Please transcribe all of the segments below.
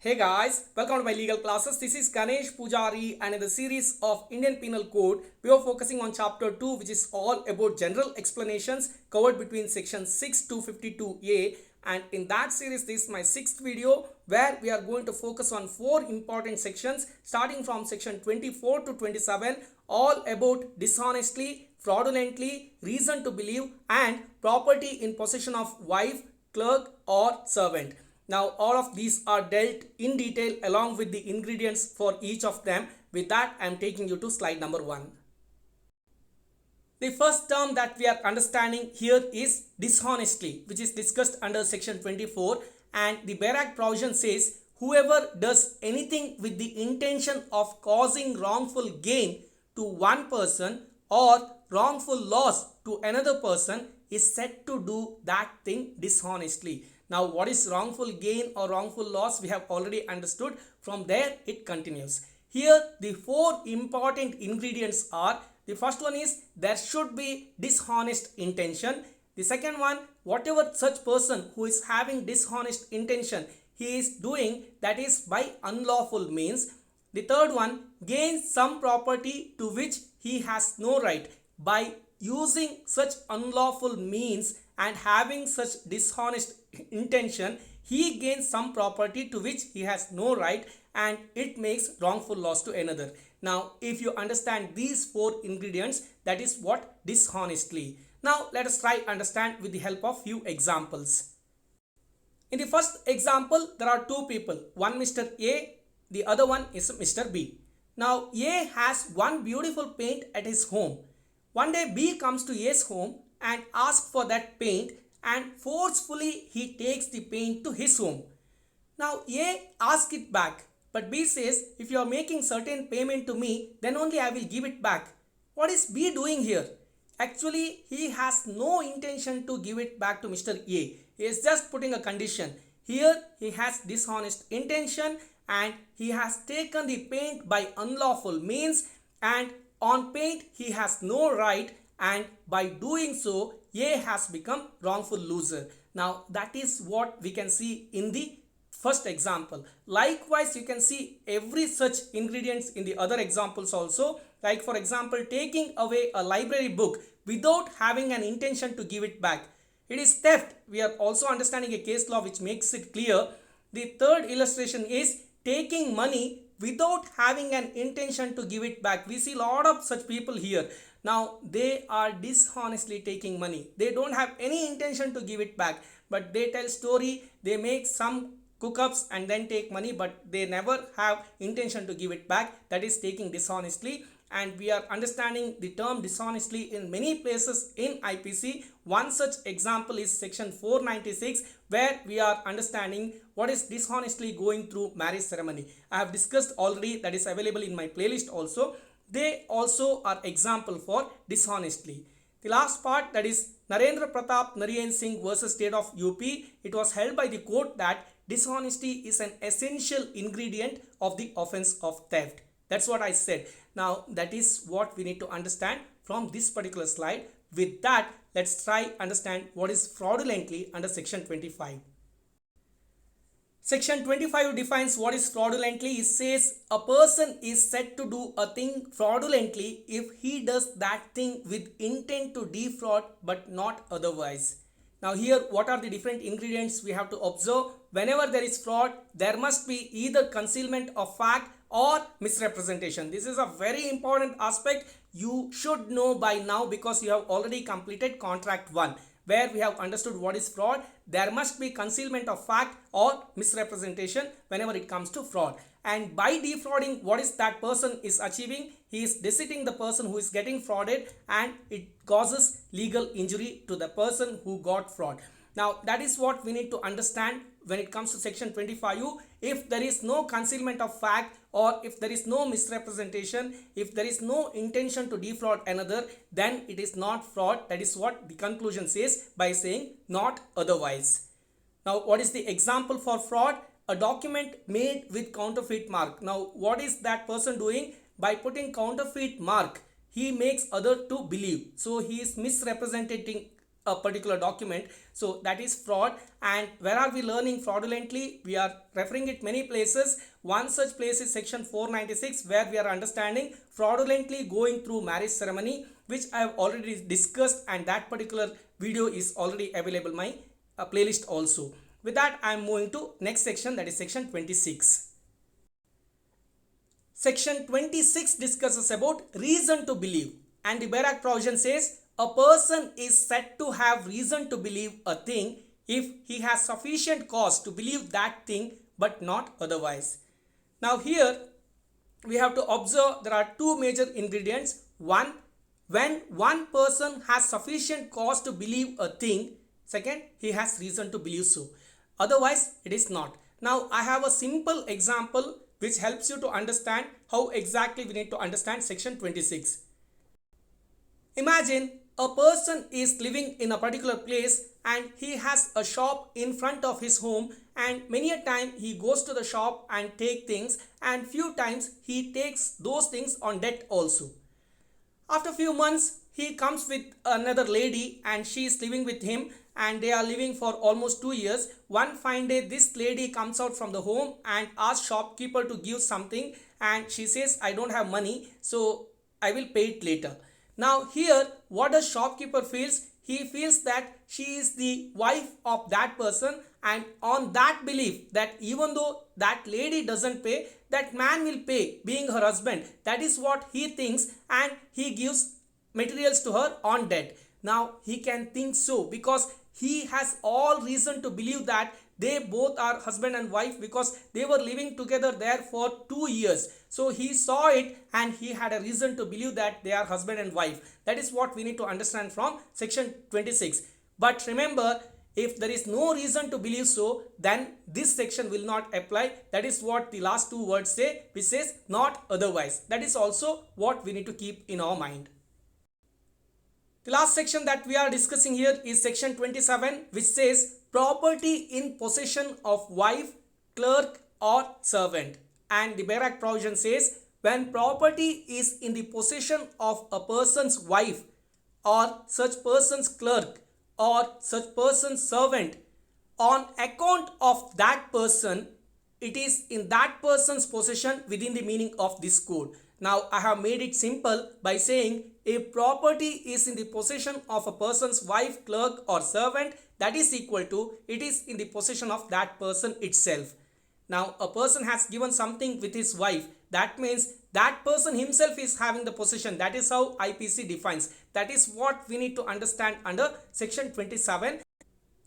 Hey guys, welcome to my legal classes. This is Ganesh Pujari, and in the series of Indian Penal Code, we are focusing on chapter 2, which is all about general explanations covered between section 6 to 52A. And in that series, this is my sixth video where we are going to focus on four important sections starting from section 24 to 27, all about dishonestly, fraudulently, reason to believe, and property in possession of wife, clerk, or servant. Now all of these are dealt in detail along with the ingredients for each of them. With that, I am taking you to slide number 1. The first term that we are understanding here is dishonestly, which is discussed under section 24, and the Barak provision says whoever does anything with the intention of causing wrongful gain to one person or wrongful loss to another person is said to do that thing dishonestly. Now what is wrongful gain or wrongful loss we have already understood. From there it continues. Here the four important ingredients are: the first one is there should be dishonest intention. The second one, whatever such person who is having dishonest intention he is doing, that is by unlawful means. The third one, gains some property to which he has no right by using such unlawful means and having such dishonest intention, he gains some property to which he has no right and it makes wrongful loss to another. Now if you understand these four ingredients, that is what dishonestly. Now let us try understand with the help of few examples. In the first example, there are two people, one Mr. A, the other one is Mr. B. Now A has one beautiful paint at his home. One day B comes to A's home and asks for that paint, and forcefully he takes the paint to his home. Now A asks it back, but B says, if you are making certain payment to me, then only I will give it back. What is B doing here? Actually, he has no intention to give it back to Mr. A. He is just putting a condition. Here he has dishonest intention and he has taken the paint by unlawful means, and on paint he has no right, and by doing so A has become wrongful loser. Now that is what we can see in the first example. Likewise, you can see every such ingredients in the other examples also. Like for example, taking away a library book without having an intention to give it back, it is theft. We are also understanding a case law which makes it clear. The third illustration is taking money without having an intention to give it back. We see a lot of such people here. Now they are dishonestly taking money. They don't have any intention to give it back, but they tell story, they make some cook-ups and then take money, but they never have intention to give it back. That is taking dishonestly. And we are understanding the term dishonestly in many places in IPC. One such example is section 496, where we are understanding what is dishonestly going through marriage ceremony. I have discussed already, that is available in my playlist also. They also are example for dishonestly. The last part, that is Narendra Pratap Narayan Singh versus State of UP. It was held by the court that dishonesty is an essential ingredient of the offense of theft. That's what I said. Now that is what we need to understand from this particular slide. With that, let's try understand what is fraudulently under section 25. Section 25 defines what is fraudulently. It says a person is said to do a thing fraudulently if he does that thing with intent to defraud but not otherwise. Now here, what are the different ingredients we have to observe? Whenever there is fraud, there must be either concealment of fact or misrepresentation. This is a very important aspect you should know by now, because you have already completed contract 1, where we have understood what is fraud. There must be concealment of fact or misrepresentation whenever it comes to fraud. And by defrauding, what is that person is achieving? He is deceiving the person who is getting frauded, and it causes legal injury to the person who got fraud. Now that is what we need to understand when it comes to section 25U. If there is no concealment of fact, or if there is no misrepresentation, if there is no intention to defraud another, then it is not fraud. That is what the conclusion says by saying not otherwise. Now what is the example for fraud? A document made with counterfeit mark. Now what is that person doing? By putting counterfeit mark, he makes other to believe. So he is misrepresenting a particular document. So that is fraud. And where are we learning fraudulently? We are referring it many places. One such place is section 496, where we are understanding fraudulently going through marriage ceremony, which I have already discussed, and that particular video is already available in my playlist also. With that, I am moving to next section, that is section 26. Section 26 discusses about reason to believe, and the Barak provision says a person is said to have reason to believe a thing if he has sufficient cause to believe that thing but not otherwise. Now here we have to observe there are two major ingredients. One, when one person has sufficient cause to believe a thing. Second, he has reason to believe so. Otherwise, it is not. Now I have a simple example which helps you to understand how exactly we need to understand section 26. Imagine a person is living in a particular place and he has a shop in front of his home, and many a time he goes to the shop and take things, and few times he takes those things on debt also. After few months, he comes with another lady and she is living with him, and they are living for almost 2 years. One fine day, this lady comes out from the home and asks shopkeeper to give something, and she says, I don't have money, so I will pay it later. Now here, what does shopkeeper feels? He feels that she is the wife of that person, and on that belief that even though that lady doesn't pay, that man will pay, being her husband. That is what he thinks, and he gives materials to her on debt. Now he can think so because he has all reason to believe that they both are husband and wife, because they were living together there for 2 years. So he saw it and he had a reason to believe that they are husband and wife. That is what we need to understand from section 26. But remember, if there is no reason to believe so, then this section will not apply. That is what the last two words say, which says not otherwise. That is also what we need to keep in our mind. The last section that we are discussing here is section 27, which says property in possession of wife, clerk or servant. And the Barak provision says when property is in the possession of a person's wife or such person's clerk or such person's servant, on account of that person, it is in that person's possession within the meaning of this code. Now I have made it simple by saying if property is in the possession of a person's wife, clerk or servant, that is equal to it is in the possession of that person itself. Now a person has given something with his wife, that means that person himself is having the possession. That is how IPC defines. That is what we need to understand under section 27.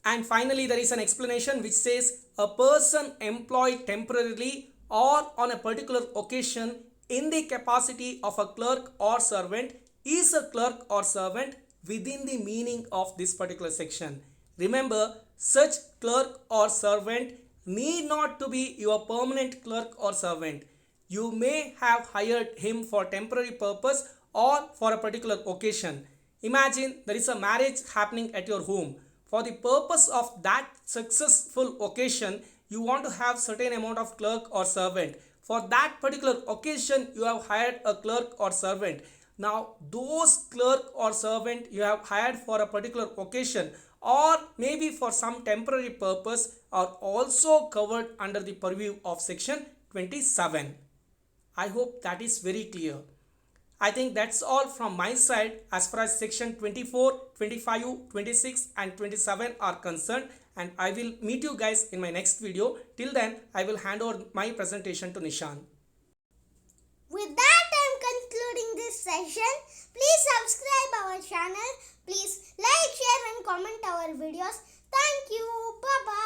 And finally, there is an explanation which says a person employed temporarily or on a particular occasion in the capacity of a clerk or servant is a clerk or servant within the meaning of this particular section. Remember, such clerk or servant need not to be your permanent clerk or servant. You may have hired him for temporary purpose or for a particular occasion. Imagine there is a marriage happening at your home. For the purpose of that successful occasion, you want to have certain amount of clerk or servant. For that particular occasion, you have hired a clerk or servant. Now, those clerk or servant you have hired for a particular occasion or maybe for some temporary purpose are also covered under the purview of section 27. I hope that is very clear. I think that's all from my side as far as section 24, 25, 26 and 27 are concerned, and I will meet you guys in my next video. Till then, I will hand over my presentation to Nishan. With that, I am concluding this session. Please subscribe our channel. Please like, share and comment our videos. Thank you. Bye-bye.